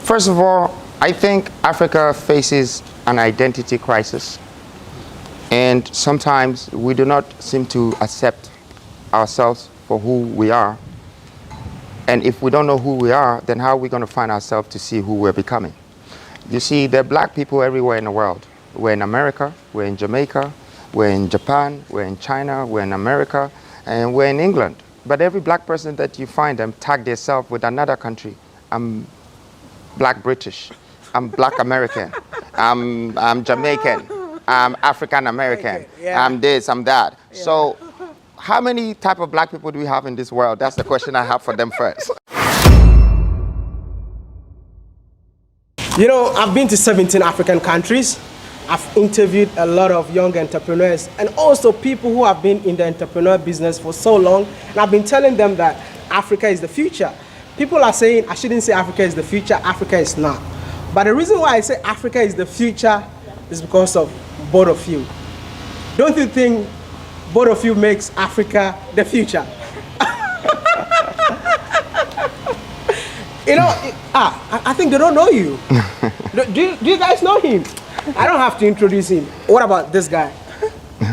First of all, I think Africa faces an identity crisis, and sometimes we do not seem to accept ourselves for who we are. And if we don't know who we are, then how are we going to find ourselves to see who we're becoming? You see, there are black people everywhere in the world. We're in America, we're in Jamaica, we're in Japan, we're in China, we're in America, and we're in England. But every black person that you find them tag themselves with another country. I'm black British, I'm black American, I'm Jamaican, I'm African American, Yeah. I'm this, I'm that. Yeah. So how many type of black people do we have in this world? That's the question I have for them first. You know, I've been to 17 African countries. I've interviewed a lot of young entrepreneurs and also people who have been in the entrepreneur business for so long. And I've been telling them that Africa is the future. People are saying I shouldn't say Africa is the future, Africa is not. But the reason why I say Africa is the future is because of both of you. Don't you think both of you makes Africa the future? You know, I think they don't know you. do you guys know him? I don't have to introduce him. What about this guy?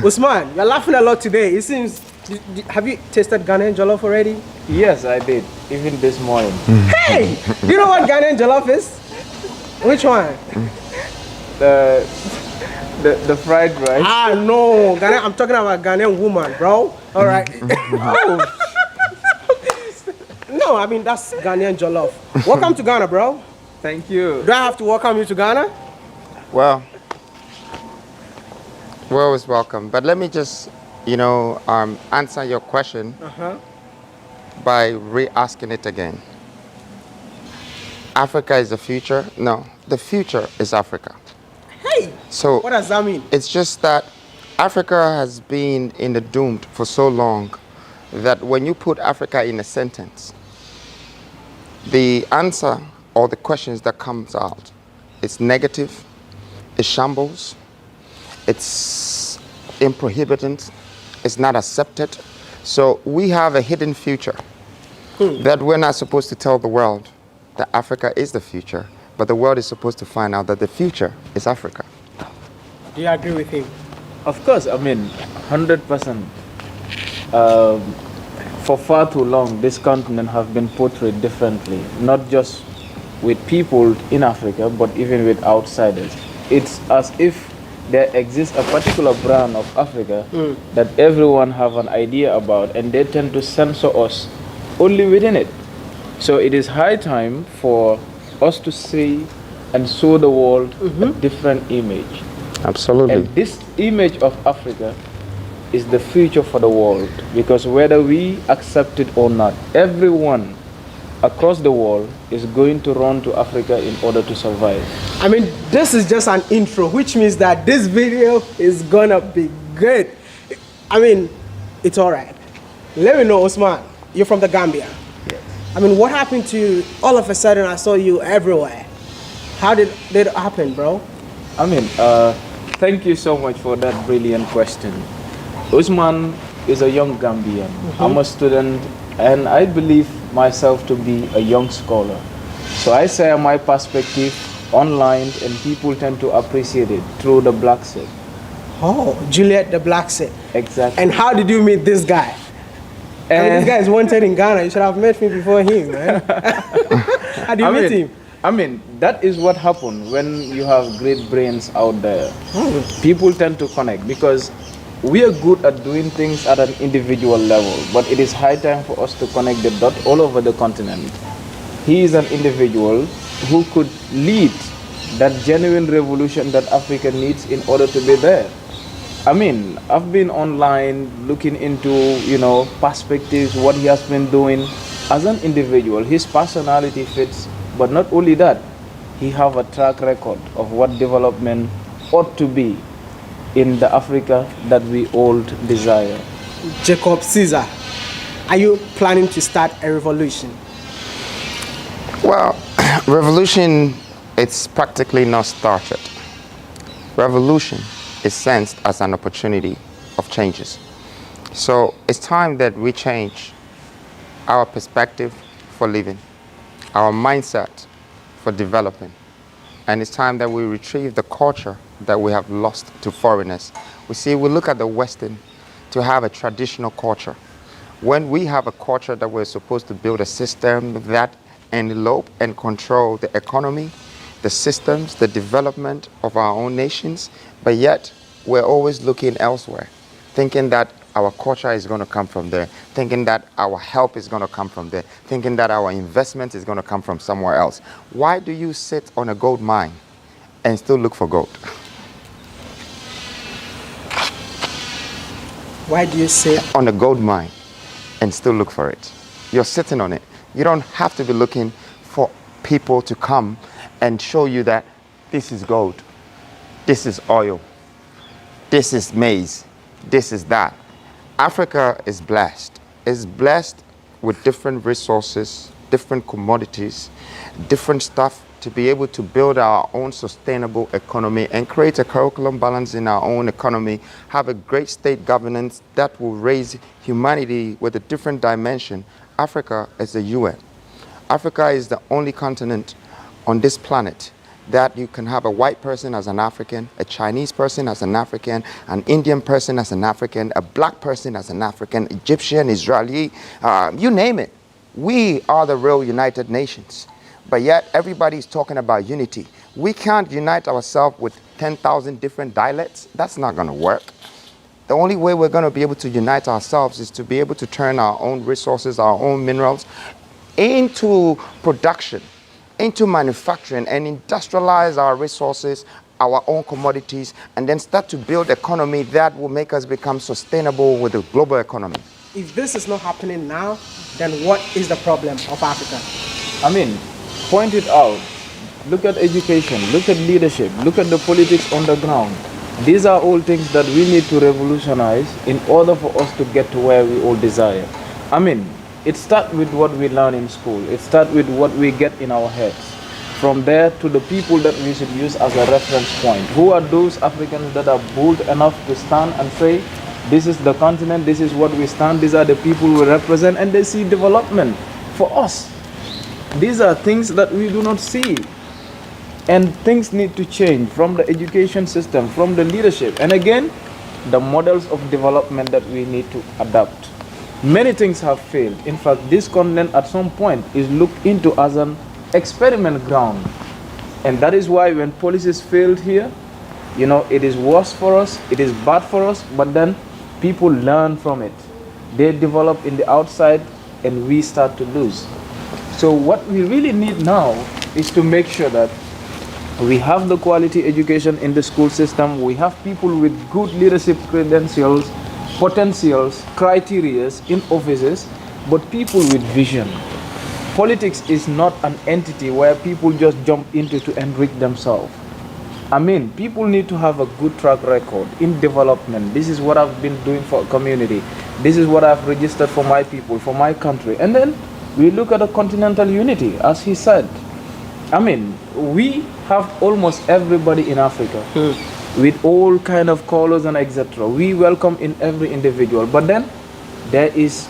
Usman, you're laughing a lot today. It seems, have you tasted Ghanaian jollof already? Yes, I did, even this morning. Hey, do you know what Ghanaian jollof is? Which one? The fried rice. Ah, no, Ghanaian, I'm talking about Ghanaian woman, bro. All right. No, I mean, that's Ghanaian jollof. Welcome to Ghana, bro. Thank you. Do I have to welcome you to Ghana? Well, we're always welcome. But let me just, answer your question by re-asking it again. Africa is the future? No, the future is Africa. Hey, so what does that mean? It's just that Africa has been in the doomed for so long that when you put Africa in a sentence, the answer or the questions that comes out, it's negative, it's shambles, it's improhibitant, it's not accepted. So we have a hidden future that we're not supposed to tell the world that Africa is the future, but the world is supposed to find out that the future is Africa. Do you agree with him? Of course, I mean, 100%. For far too long, this continent have been portrayed differently, not just with people in Africa, but even with outsiders. It's as if there exists a particular brand of Africa that everyone have an idea about, and they tend to censor us only within it. So it is high time for us to see and show the world a different image. Absolutely. And this image of Africa is the future for the world, because whether we accept it or not, everyone across the world is going to run to Africa in order to survive. I mean, this is just an intro, which means that this video is gonna be good. I mean, it's all right. Let me know, Usman, you're from the Gambia. Yes. I mean, what happened to you? All of a sudden, I saw you everywhere. How did it happen, bro? I mean, thank you so much for that brilliant question. Usman is a young Gambian. I'm a student, and I believe myself to be a young scholar. So I share my perspective online, and people tend to appreciate it through the Black Set. Oh, Juliet the Black Set. Exactly. And how did you meet this guy? I mean, this guy is wanted in Ghana. You should have met me before him, man. How did you meet him? I mean, that is what happened when you have great brains out there. People tend to connect because we are good at doing things at an individual level, but it is high time for us to connect the dot all over the continent. He is an individual who could lead that genuine revolution that Africa needs in order to be there. I mean, I've been online looking into, perspectives, what he has been doing as an individual. His personality fits, but not only that, he have a track record of what development ought to be in the Africa that we all desire. Jacob Caesar, are you planning to start a revolution? Well, revolution, it's practically not started. Revolution is sensed as an opportunity of changes. So it's time that we change our perspective for living, our mindset for for developing. And it's time that we retrieve the culture that we have lost to foreigners. We look at the Western to have a traditional culture. When we have a culture that we're supposed to build a system that envelope and control the economy, the systems, the development of our own nations, but yet we're always looking elsewhere, thinking that our culture is going to come from there, thinking that our help is going to come from there, thinking that our investment is going to come from somewhere else. Why do you sit on a gold mine and still look for gold? Why do you sit on a gold mine and still look for it? You're sitting on it. You don't have to be looking for people to come and show you that this is gold, this is oil, this is maize, this is that. Africa is blessed. It's blessed with different resources, different commodities, different stuff to be able to build our own sustainable economy and create a curriculum balance in our own economy, have a great state governance that will raise humanity with a different dimension. Africa is the UN. Africa is the only continent on this planet that you can have a white person as an African, a Chinese person as an African, an Indian person as an African, a black person as an African, Egyptian, Israeli, you name it. We are the real United Nations. But yet everybody's talking about unity. We can't unite ourselves with 10,000 different dialects. That's not going to work. The only way we're going to be able to unite ourselves is to be able to turn our own resources, our own minerals into production, into manufacturing, and industrialize our resources, our own commodities, and then start to build economy that will make us become sustainable with the global economy. If this is not happening now, then what is the problem of Africa? I mean, point it out. Look at education, look at leadership, look at the politics on the ground. These are all things that we need to revolutionize in order for us to get to where we all desire. I mean, it starts with what we learn in school. It starts with what we get in our heads. From there to the people that we should use as a reference point. Who are those Africans that are bold enough to stand and say, this is the continent, this is what we stand, these are the people we represent, and they see development for us. These are things that we do not see. And things need to change from the education system, from the leadership. And again, the models of development that we need to adapt. Many things have failed. In fact, this continent at some point is looked into as an experiment ground. And that is why when policies failed here, you know, it is worse for us, it is bad for us, but then people learn from it. They develop in the outside and we start to lose. So what we really need now is to make sure that we have the quality education in the school system, we have people with good leadership credentials, potentials, criterias in offices, but people with vision. Politics is not an entity where people just jump into to enrich themselves. I mean, people need to have a good track record in development. This is what I've been doing for a community. This is what I've registered for my people, for my country. And then we look at a continental unity, as he said. I mean, we have almost everybody in Africa with all kind of colors and etc. We welcome in every individual, but then there is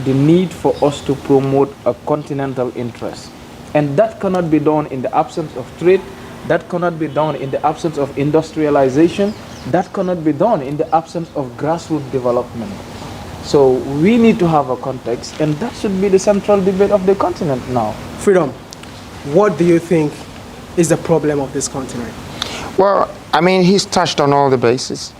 the need for us to promote a continental interest. And that cannot be done in the absence of trade, that cannot be done in the absence of industrialization, that cannot be done in the absence of grassroots development. So we need to have a context, and that should be the central debate of the continent now. Freedom, what do you think is the problem of this continent? Well, I mean, he's touched on all the bases.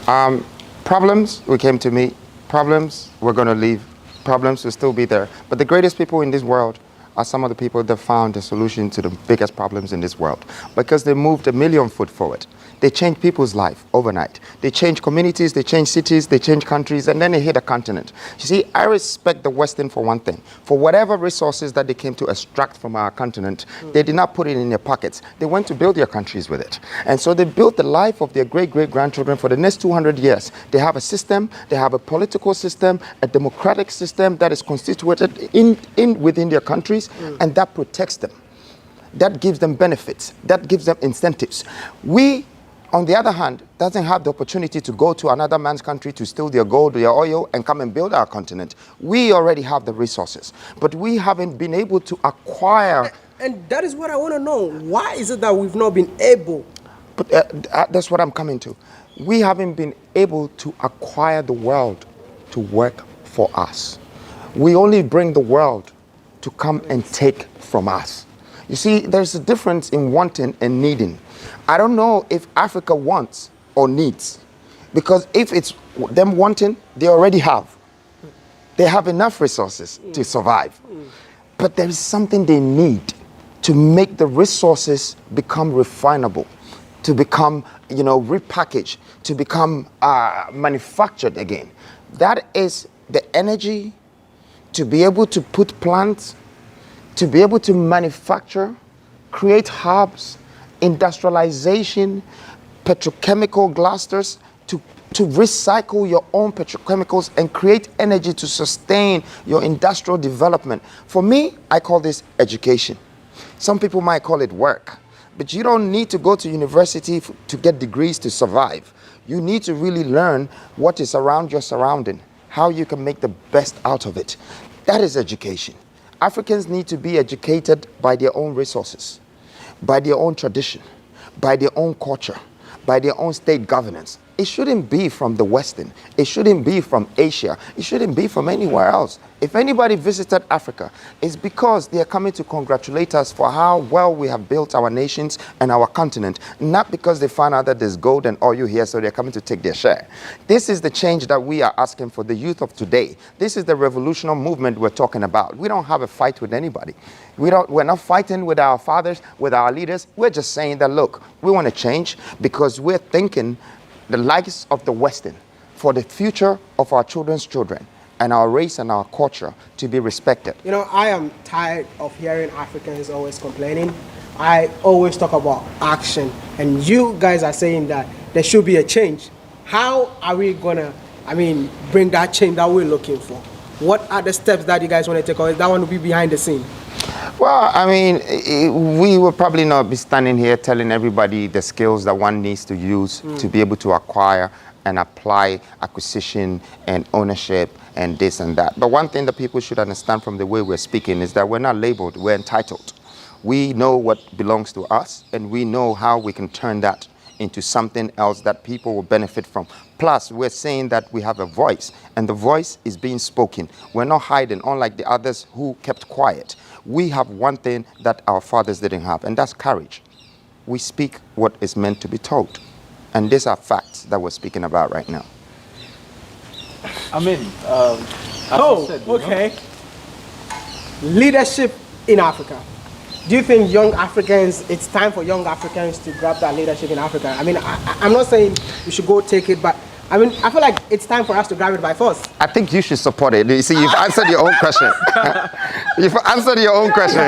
Problems, we came to meet. Problems, we're going to leave. Problems will still be there. But the greatest people in this world are some of the people that found the solution to the biggest problems in this world, because they moved 1,000,000 foot forward. They changed people's life overnight. They changed communities, they changed cities, they changed countries, and then they hit a continent. You see, I respect the Western for one thing. For whatever resources that they came to extract from our continent, they did not put it in their pockets. They went to build their countries with it. And so they built the life of their great-great-grandchildren for the next 200 years. They have a system, they have a political system, a democratic system that is constituted within their countries, and that protects them. That gives them benefits. That gives them incentives. We, on the other hand, doesn't have the opportunity to go to another man's country to steal their gold, their oil, and come and build our continent. We already have the resources, but we haven't been able to acquire And that is what I want to know. Why is it that we've not been able? But that's what I'm coming to. We haven't been able to acquire the world to work for us. We only bring the world to come and take from us. You see, there's a difference in wanting and needing. I don't know if Africa wants or needs, because if it's them wanting, they already have. They have enough resources to survive. But there is something they need to make the resources become refinable, to become, repackaged, to become manufactured again. That is the energy to be able to put plants, to be able to manufacture, create hubs, industrialization, petrochemical clusters, to recycle your own petrochemicals and create energy to sustain your industrial development. For me, I call this education. Some people might call it work, but you don't need to go to university to get degrees to survive. You need to really learn what is around your surrounding, how you can make the best out of it. That is education. Africans need to be educated by their own resources, by their own tradition, by their own culture, by their own state governance. It shouldn't be from the Western. It shouldn't be from Asia. It shouldn't be from anywhere else. If anybody visited Africa, it's because they are coming to congratulate us for how well we have built our nations and our continent, not because they found out that there's gold and oil here, so they're coming to take their share. This is the change that we are asking for the youth of today. This is the revolutionary movement we're talking about. We don't have a fight with anybody. We're not fighting with our fathers, with our leaders. We're just saying that, look, we want to change because we're thinking the likes of the Western for the future of our children's children and our race and our culture to be respected. I am tired of hearing Africans always complaining. I always talk about action, and you guys are saying that there should be a change. How are we gonna, bring that change that we're looking for? What are the steps that you guys want to take, or is that one to be behind the scene? Well, we will probably not be standing here telling everybody the skills that one needs to use to be able to acquire and apply acquisition and ownership and this and that. But one thing that people should understand from the way we're speaking is that we're not labeled, we're entitled. We know what belongs to us, and we know how we can turn that into something else that people will benefit from. Plus, we're saying that we have a voice, and the voice is being spoken. We're not hiding, unlike the others who kept quiet. We have one thing that our fathers didn't have, and that's courage. We speak what is meant to be told. And these are facts that we're speaking about right now. As I said, okay. Leadership in Africa. Do you think it's time for young Africans to grab that leadership in Africa? I'm not saying we should go take it, but I feel like it's time for us to grab it by force. I think you should support it. You see, you've answered your own question. You've answered your own question.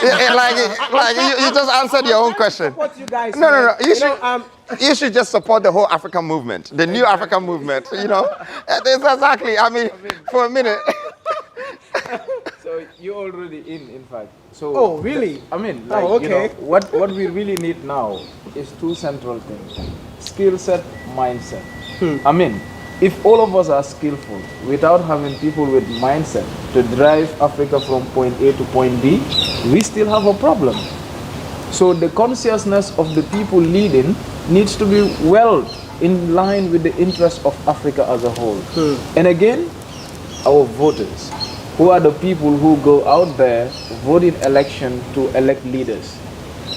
You just answered your own question. You guys, no. You should just support the whole African movement, the new African movement. Exactly. For a minute. So you're already in fact. So oh, really? okay. What we really need now is two central things: skill set, mindset. If all of us are skillful without having people with mindset to drive Africa from point A to point B, we still have a problem. So the consciousness of the people leading needs to be well in line with the interests of Africa as a whole. And again, our voters, who are the people who go out there, vote in election to elect leaders.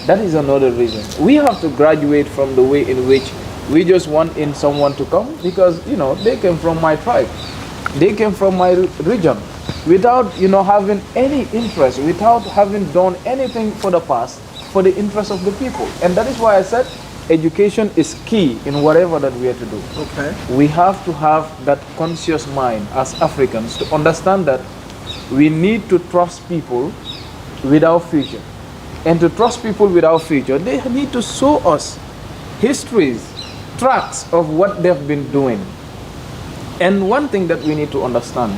That is another reason. We have to graduate from the way in which we just want in someone to come because, they came from my tribe. They came from my region without, having any interest, without having done anything for the past, for the interest of the people. And that is why I said education is key in whatever that we are to do. Okay. We have to have that conscious mind as Africans to understand that we need to trust people with our future. And to trust people with our future, they need to show us histories, tracks of what they've been doing. And one thing that we need to understand,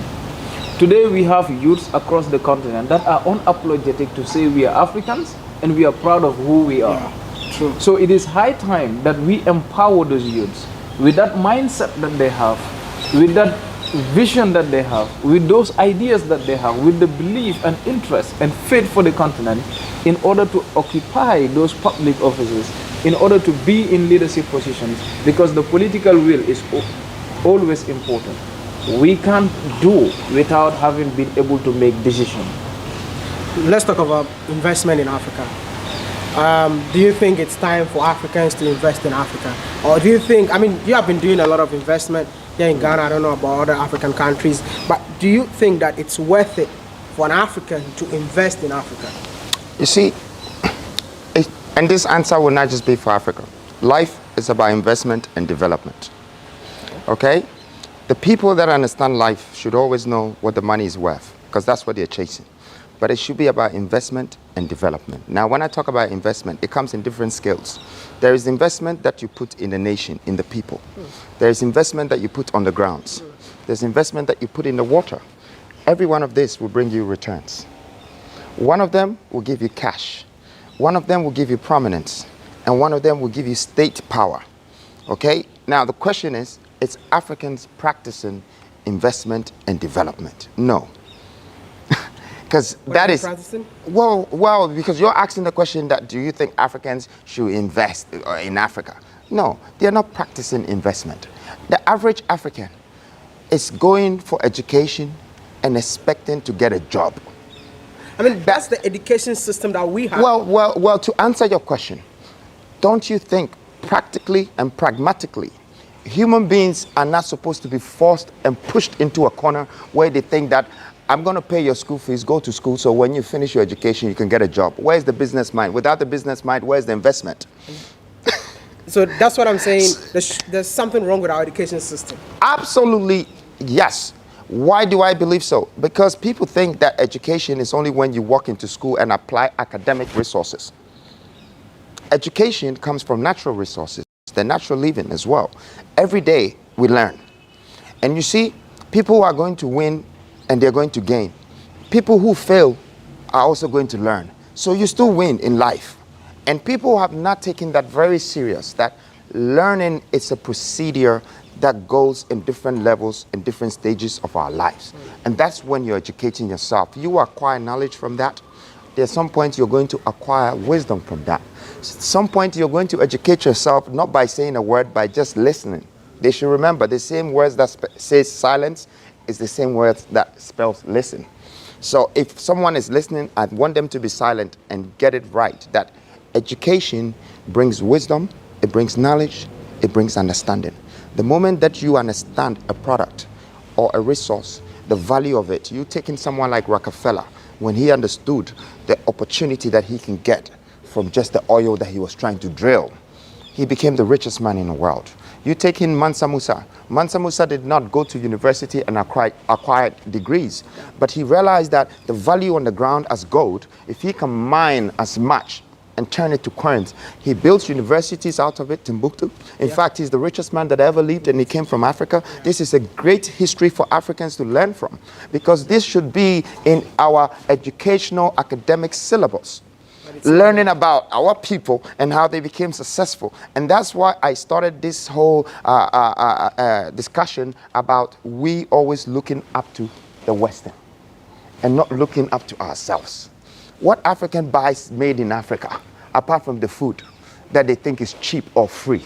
today we have youths across the continent that are unapologetic to say we are Africans and we are proud of who we are. Yeah, true. So it is high time that we empower those youths with that mindset that they have, with that vision that they have, with those ideas that they have, with the belief and interest and faith for the continent, in order to occupy those public offices, in order to be in leadership positions, because the political will is always important. We can't do without having been able to make decisions. Let's talk about investment in Africa. Do you think it's time for Africans to invest in Africa? Or do you think, I mean, you have been doing a lot of investment here in Ghana, I don't know about other African countries, but do you think that it's worth it for an African to invest in Africa? You see, and this answer will not just be for Africa. Life is about investment and development. Okay? The people that understand life should always know what the money is worth, because that's what they're chasing. But it should be about investment and development. Now, when I talk about investment, it comes in different scales. There is investment that you put in the nation, in the people. There is investment that you put on the grounds. There's investment that you put in the water. Every one of this will bring you returns. One of them will give you cash. One of them will give you prominence. And one of them will give you state power. Okay? Now, the question is, it's Africans practicing investment and development? No. Because that is, well, because you're asking the question that, do you think Africans should invest in Africa? No, they're not practicing investment. The average African is going for education and expecting to get a job. I mean, that's the education system that we have. Well, to answer your question, don't you think practically and pragmatically, human beings are not supposed to be forced and pushed into a corner where they think that I'm going to pay your school fees, go to school, so when you finish your education, you can get a job. Where's the business mind? Without the business mind, where's the investment? So that's what I'm saying. There's something wrong with our education system. Absolutely, yes. Why do I believe so? Because people think that education is only when you walk into school and apply academic resources. Education comes from natural resources, the natural living as well. Every day we learn. And you see, people who are going to win and they're going to gain. People who fail are also going to learn. So you still win in life. And people have not taken that very serious, that learning is a procedure that goes in different levels, in different stages of our lives. And that's when you're educating yourself. You acquire knowledge from that. There's some point you're going to acquire wisdom from that. Some point you're going to educate yourself, not by saying a word, by just listening. They should remember the same words that says silence is the same words that spells listen. So if someone is listening, I want them to be silent and get it right, that education brings wisdom, it brings knowledge, it brings understanding. The moment that you understand a product or a resource, the value of it, you take in someone like Rockefeller, when he understood the opportunity that he can get from just the oil that he was trying to drill, he became the richest man in the world. You take in Mansa Musa. Mansa Musa did not go to university and acquire degrees, but he realized that the value on the ground as gold, if he can mine as much and turn it to coins, he built universities out of it, Timbuktu. In fact, he's the richest man that ever lived, and he came from Africa. This is a great history for Africans to learn from, because this should be in our educational academic syllabus. Learning about our people and how they became successful. And that's why I started this whole discussion about we always looking up to the Western and not looking up to ourselves. What African buys made in Africa, apart from the food that they think is cheap or free?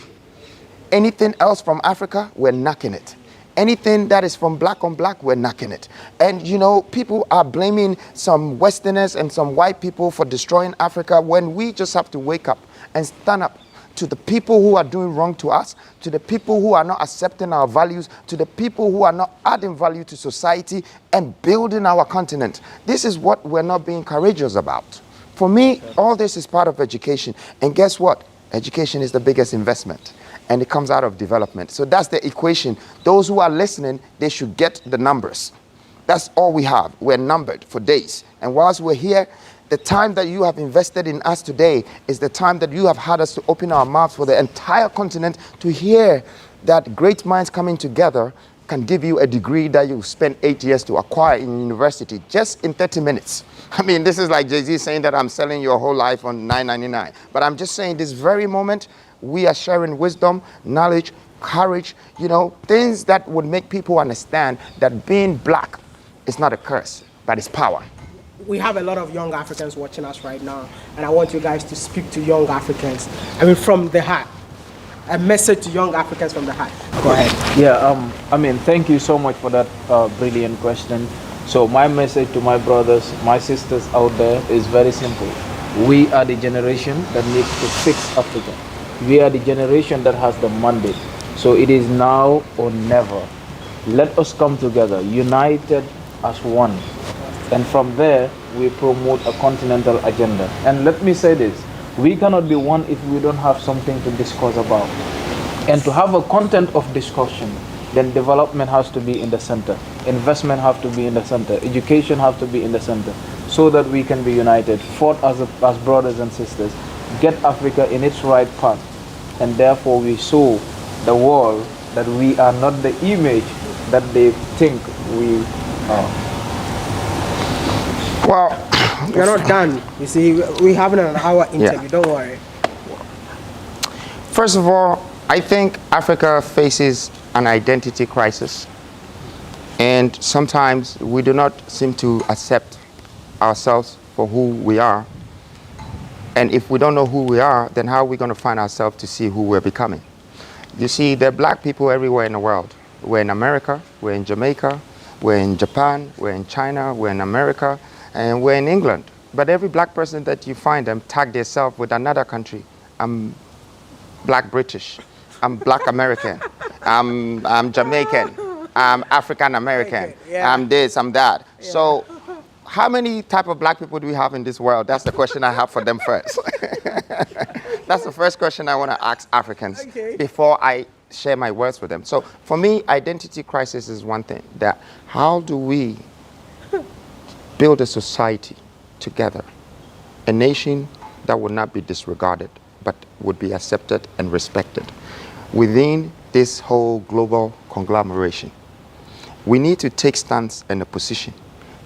Anything else from Africa, we're knocking it. Anything that is from black on black, we're knocking it. And you know, people are blaming some Westerners and some white people for destroying Africa, when we just have to wake up and stand up to the people who are doing wrong to us, to the people who are not accepting our values, to the people who are not adding value to society and building our continent. This is what we're not being courageous about. For me, all this is part of education. And guess what? Education is the biggest investment. And it comes out of development. So that's the equation. Those who are listening, they should get the numbers. That's all we have. We're numbered for days. And whilst we're here, the time that you have invested in us today is the time that you have had us to open our mouths for the entire continent to hear that great minds coming together can give you a degree that you spent 8 years to acquire in university just in 30 minutes. I mean, this is like Jay-Z saying that I'm selling your whole life on $9.99. But I'm just saying this very moment, we are sharing wisdom, knowledge, courage, things that would make people understand that being black is not a curse, but it's power. We have a lot of young Africans watching us right now, and I want you guys to speak to young Africans. I mean, from the heart. A message to young Africans from the heart. Go ahead. Yeah, thank you so much for that brilliant question. So my message to my brothers, my sisters out there is very simple. We are the generation that needs to fix Africa. We are the generation that has the mandate. So it is now or never. Let us come together, united as one. And from there, we promote a continental agenda. And let me say this, we cannot be one if we don't have something to discuss about. And to have a content of discussion, then development has to be in the center. Investment have to be in the center. Education have to be in the center. So that we can be united, fought as brothers and sisters, get Africa in its right path. And therefore we show the world that we are not the image that they think we are. Well, you're not done. You see, we're having an hour interview. Don't worry. First of all, I think Africa faces an identity crisis. And sometimes we do not seem to accept ourselves for who we are. And if we don't know who we are, then how are we going to find ourselves to see who we're becoming? You see, there are black people everywhere in the world. We're in America, we're in Jamaica, we're in Japan, we're in China, we're in America, and we're in England. But every black person that you find them tag themselves with another country. I'm black British, I'm black American, I'm Jamaican, I'm African American, I'm this, I'm that. Yeah. So how many type of black people do we have in this world? That's the question I have for them first. That's the first question I want to ask Africans before I share my words with them. So for me, identity crisis is one thing. That how do we build a society together, a nation that would not be disregarded, but would be accepted and respected within this whole global conglomeration? We need to take stance and a position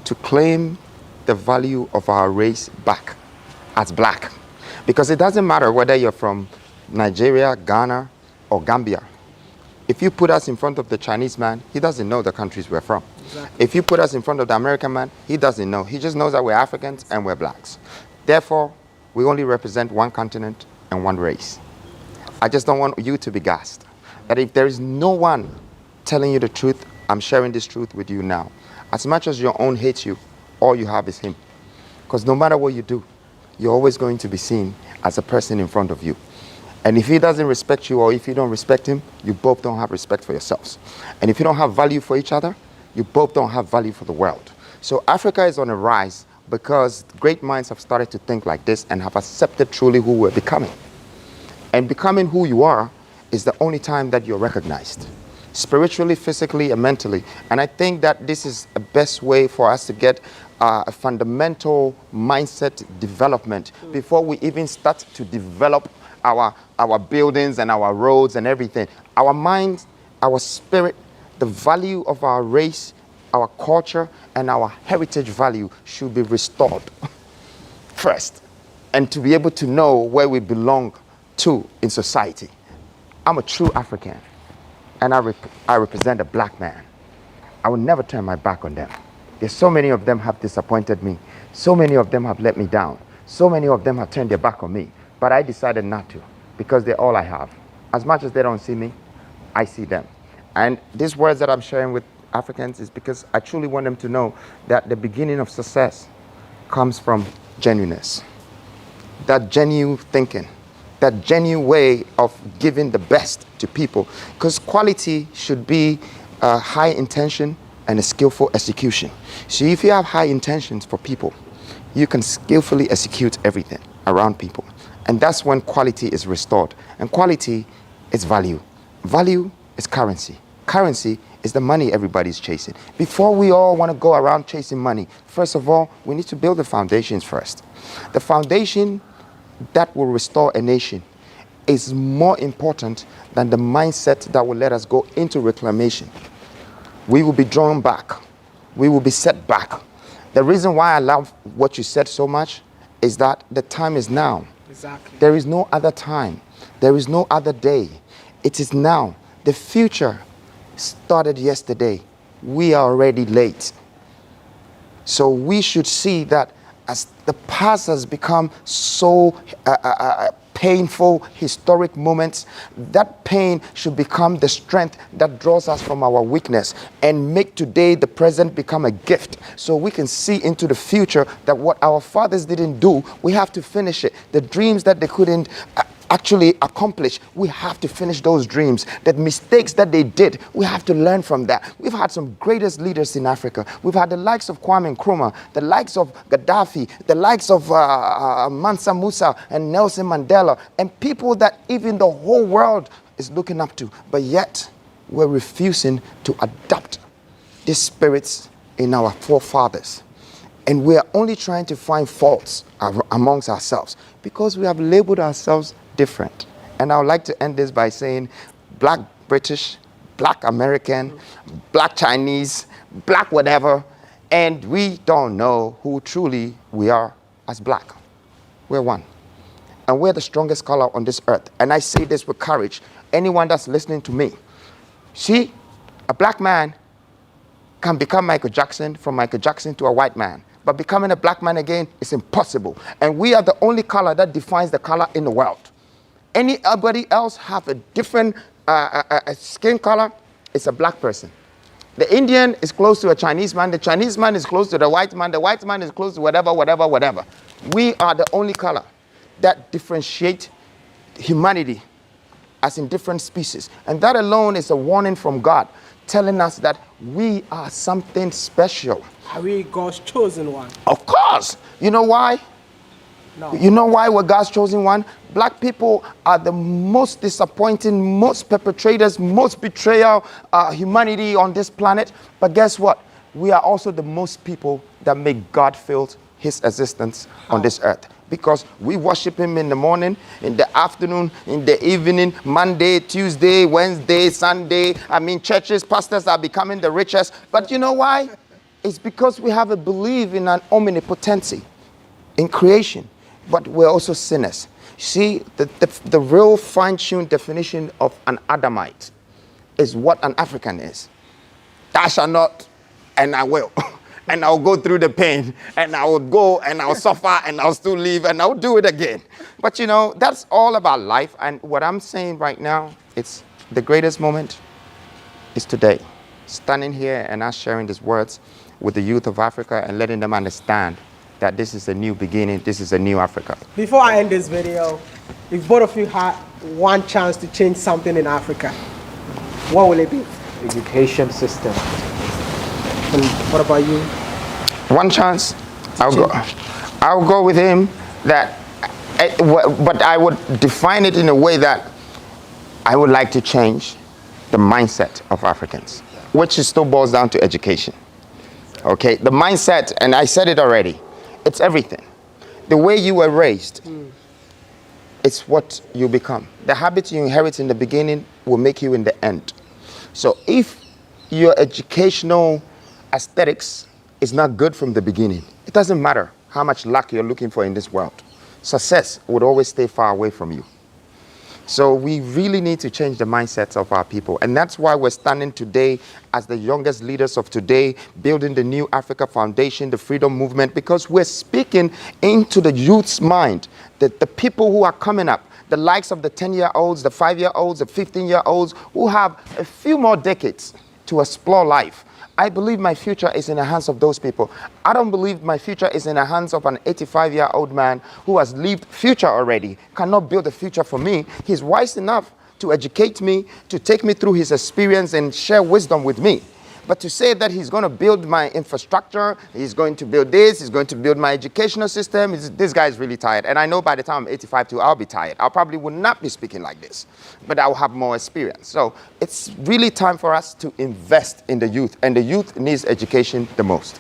to claim the value of our race back as black. Because it doesn't matter whether you're from Nigeria, Ghana, or Gambia. If you put us in front of the Chinese man, he doesn't know the countries we're from. Exactly. If you put us in front of the American man, he doesn't know. He just knows that we're Africans and we're blacks. Therefore, we only represent one continent and one race. I just don't want you to be gassed. That if there is no one telling you the truth, I'm sharing this truth with you now. As much as your own hates you, all you have is him. Because no matter what you do, you're always going to be seen as a person in front of you. And if he doesn't respect you or if you don't respect him, you both don't have respect for yourselves. And if you don't have value for each other, you both don't have value for the world. So Africa is on a rise because great minds have started to think like this and have accepted truly who we're becoming. And becoming who you are is the only time that you're recognized, spiritually, physically, and mentally. And I think that this is the best way for us to get a fundamental mindset development before we even start to develop our buildings and our roads and everything. Our minds, our spirit, the value of our race, our culture, and our heritage value should be restored first. And to be able to know where we belong to in society. I'm a true African, and I represent a black man. I will never turn my back on them. There's so many of them have disappointed me. So many of them have let me down. So many of them have turned their back on me. But I decided not to, because they're all I have. As much as they don't see me, I see them. And these words that I'm sharing with Africans is because I truly want them to know that the beginning of success comes from genuineness. That genuine thinking, that genuine way of giving the best to people. Because quality should be high intention and a skillful execution. So if you have high intentions for people, you can skillfully execute everything around people. And that's when quality is restored. And quality is value. Value is currency. Currency is the money everybody's chasing. Before we all want to go around chasing money, first of all, we need to build the foundations first. The foundation that will restore a nation is more important than the mindset that will let us go into reclamation. We will be drawn back. We will be set back. The reason why I love what you said so much is that the time is now. Exactly. There is no other time. There is no other day. It is now. the future started yesterday. We are already late. So we should see that as the past has become so painful, historic moments, that pain should become the strength that draws us from our weakness and make today, the present, become a gift. So we can see into the future that what our fathers didn't do, we have to finish it. The dreams that they couldn't actually accomplish, we have to finish those dreams. The mistakes that they did, we have to learn from that. We've had some greatest leaders in Africa. We've had the likes of Kwame Nkrumah, the likes of Gaddafi, the likes of Mansa Musa and Nelson Mandela, and people that even the whole world is looking up to. But yet, we're refusing to adopt these spirits in our forefathers. And we are only trying to find faults amongst ourselves because we have labeled ourselves different. And I would like to end this by saying black British, black American, black Chinese, black whatever, and we don't know who truly we are as black. We're one. And we're the strongest color on this earth. And I say this with courage. Anyone that's listening to me, see, a black man can become Michael Jackson, from Michael Jackson to a white man. But becoming a black man again is impossible. And we are the only color that defines the color in the world. Anybody else have a different skin color, it's a black person. The Indian is close to a Chinese man. The Chinese man is close to the white man. The white man is close to whatever. We are the only color that differentiate humanity as in different species. And that alone is a warning from God, telling us that we are something special. Are we God's chosen one? Of course. You know why? No. You know why we're God's chosen one? Black people are the most disappointing, most perpetrators, most betrayal humanity on this planet. But guess what? We are also the most people that make God feel his existence on this earth. Because we worship him in the morning, in the afternoon, in the evening, Monday, Tuesday, Wednesday, Sunday. I mean, churches, pastors are becoming the richest. But you know why? It's because we have a belief in an omnipotency, in creation. But we're also sinners. See, the real fine-tuned definition of an Adamite is what an African is. I shall not, and I will. And I'll go through the pain, and I will go, and I'll suffer, and I'll still live, and I'll do it again. But you know, that's all about life. And what I'm saying right now, it's the greatest moment is today. Standing here and us sharing these words with the youth of Africa and letting them understand that this is a new beginning, this is a new Africa. Before I end this video, if both of you had one chance to change something in Africa, what will it be? Education system. And what about you? One chance, I'll go with him that, but I would define it in a way that I would like to change the mindset of Africans, which still boils down to education. Okay, the mindset, and I said it already, it's everything. The way you were raised, it's what you become. The habits you inherit in the beginning will make you in the end. So if your educational aesthetics is not good from the beginning, it doesn't matter how much luck you're looking for in this world. Success would always stay far away from you. So we really need to change the mindsets of our people. And that's why we're standing today as the youngest leaders of today, building the New Africa Foundation, the Freedom Movement, because we're speaking into the youth's mind, that the people who are coming up, the likes of the 10-year-olds, the 5-year-olds, the 15-year-olds, who have a few more decades to explore life. I believe my future is in the hands of those people. I don't believe my future is in the hands of an 85-year-old man who has lived future already, cannot build a future for me. He's wise enough to educate me, to take me through his experience and share wisdom with me. But to say that he's going to build my infrastructure, he's going to build this, he's going to build my educational system, this guy is really tired. And I know by the time I'm 85 too, I'll be tired. I probably will not be speaking like this, but I'll have more experience. So it's really time for us to invest in the youth, and the youth needs education the most.